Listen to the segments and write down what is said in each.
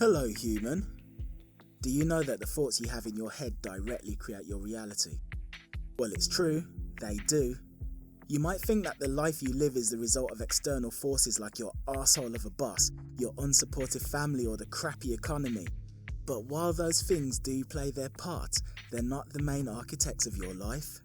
Hello, human. Do you know that the thoughts you have in your head directly create your reality? Well, it's true, they do. You might think that the life you live is the result of external forces like your arsehole of a boss, your unsupportive family, or the crappy economy. But while those things do play their part, they're not the main architects of your life.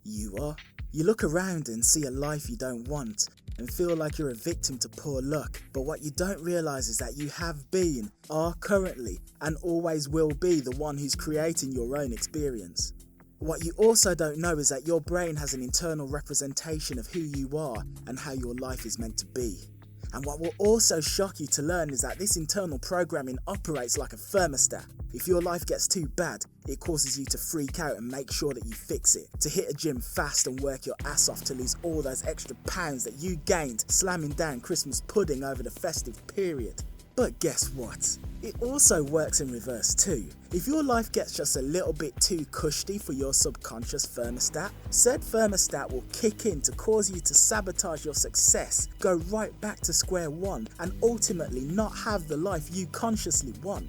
You are. You look around and see a life you don't want and feel like you're a victim to poor luck. But what you don't realise is that you have been, are currently, and always will be the one who's creating your own experience. What you also don't know is that your brain has an internal representation of who you are and how your life is meant to be. And what will also shock you to learn is that this internal programming operates like a thermostat. If your life gets too bad, it causes you to freak out and make sure that you fix it. To hit a gym fast and work your ass off to lose all those extra pounds that you gained slamming down Christmas pudding over the festive period. But guess what? It also works in reverse too. If your life gets just a little bit too cushy for your subconscious thermostat, said thermostat will kick in to cause you to sabotage your success, go right back to square one, and ultimately not have the life you consciously want.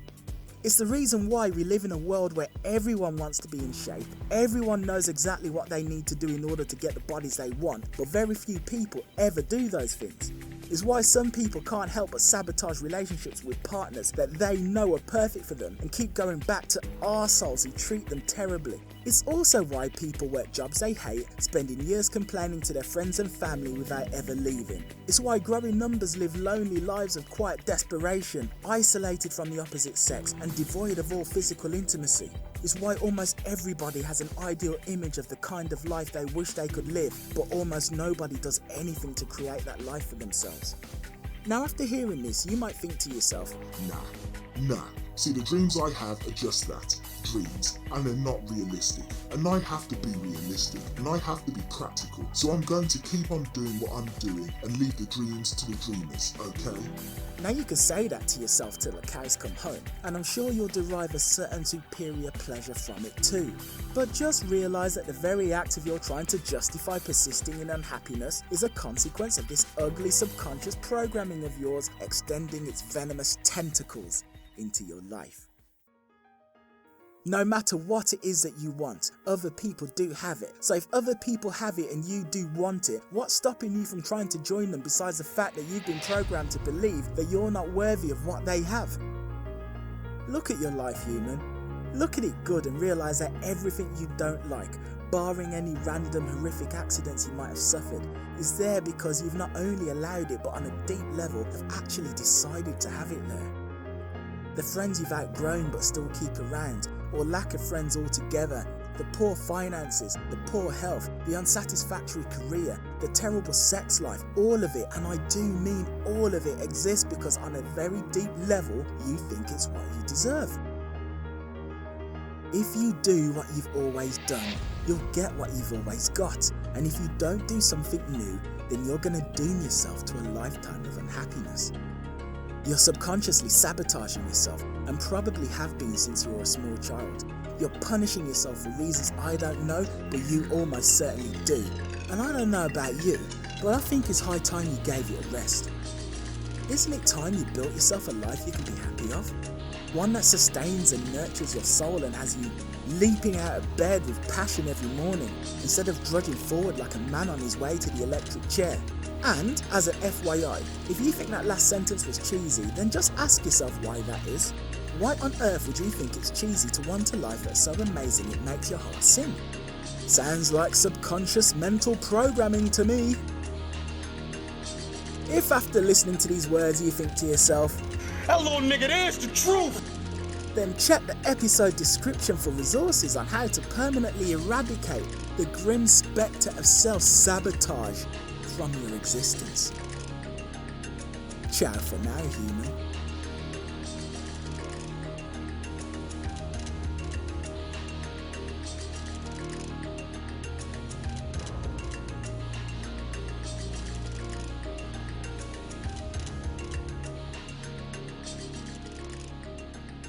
It's the reason why we live in a world where everyone wants to be in shape, everyone knows exactly what they need to do in order to get the bodies they want, but very few people ever do those things. It's why some people can't help but sabotage relationships with partners that they know are perfect for them and keep going back to arseholes who treat them terribly. It's also why people work jobs they hate, spending years complaining to their friends and family without ever leaving. It's why growing numbers live lonely lives of quiet desperation, isolated from the opposite sex and devoid of all physical intimacy. It's why almost everybody has an ideal image of the kind of life they wish they could live, but almost nobody does anything to create that life for themselves. Now, after hearing this, you might think to yourself, Nah. See, the dreams I have are just that, dreams, and they're not realistic. And I have to be realistic, and I have to be practical. So I'm going to keep on doing what I'm doing and leave the dreams to the dreamers, okay? Now you can say that to yourself till the cows come home, and I'm sure you'll derive a certain superior pleasure from it too. But just realise that the very act of your trying to justify persisting in unhappiness is a consequence of this ugly subconscious programming of yours extending its venomous tentacles into your life. No matter what it is that you want, other people do have it. So if other people have it and you do want it, what's stopping you from trying to join them besides the fact that you've been programmed to believe that you're not worthy of what they have? Look at your life, human. Look at it good and realise that everything you don't like, barring any random horrific accidents you might have suffered, is there because you've not only allowed it but on a deep level have actually decided to have it there. The friends you've outgrown but still keep around, or lack of friends altogether, the poor finances, the poor health, the unsatisfactory career, the terrible sex life, all of it, and I do mean all of it, exists because on a very deep level you think it's what you deserve. If you do what you've always done, you'll get what you've always got, and if you don't do something new, then you're going to doom yourself to a lifetime of unhappiness. You're subconsciously sabotaging yourself and probably have been since you were a small child. You're punishing yourself for reasons I don't know, but you almost certainly do. And I don't know about you, but I think it's high time you gave it a rest. Isn't it time you built yourself a life you can be happy of? One that sustains and nurtures your soul and has you leaping out of bed with passion every morning, instead of drudging forward like a man on his way to the electric chair. And, as an FYI, if you think that last sentence was cheesy, then just ask yourself why that is. Why on earth would you think it's cheesy to want a life that's so amazing it makes your heart sing? Sounds like subconscious mental programming to me. If after listening to these words you think to yourself, "That little nigga, there's the truth," then check the episode description for resources on how to permanently eradicate the grim spectre of self-sabotage from your existence. Ciao for now, human.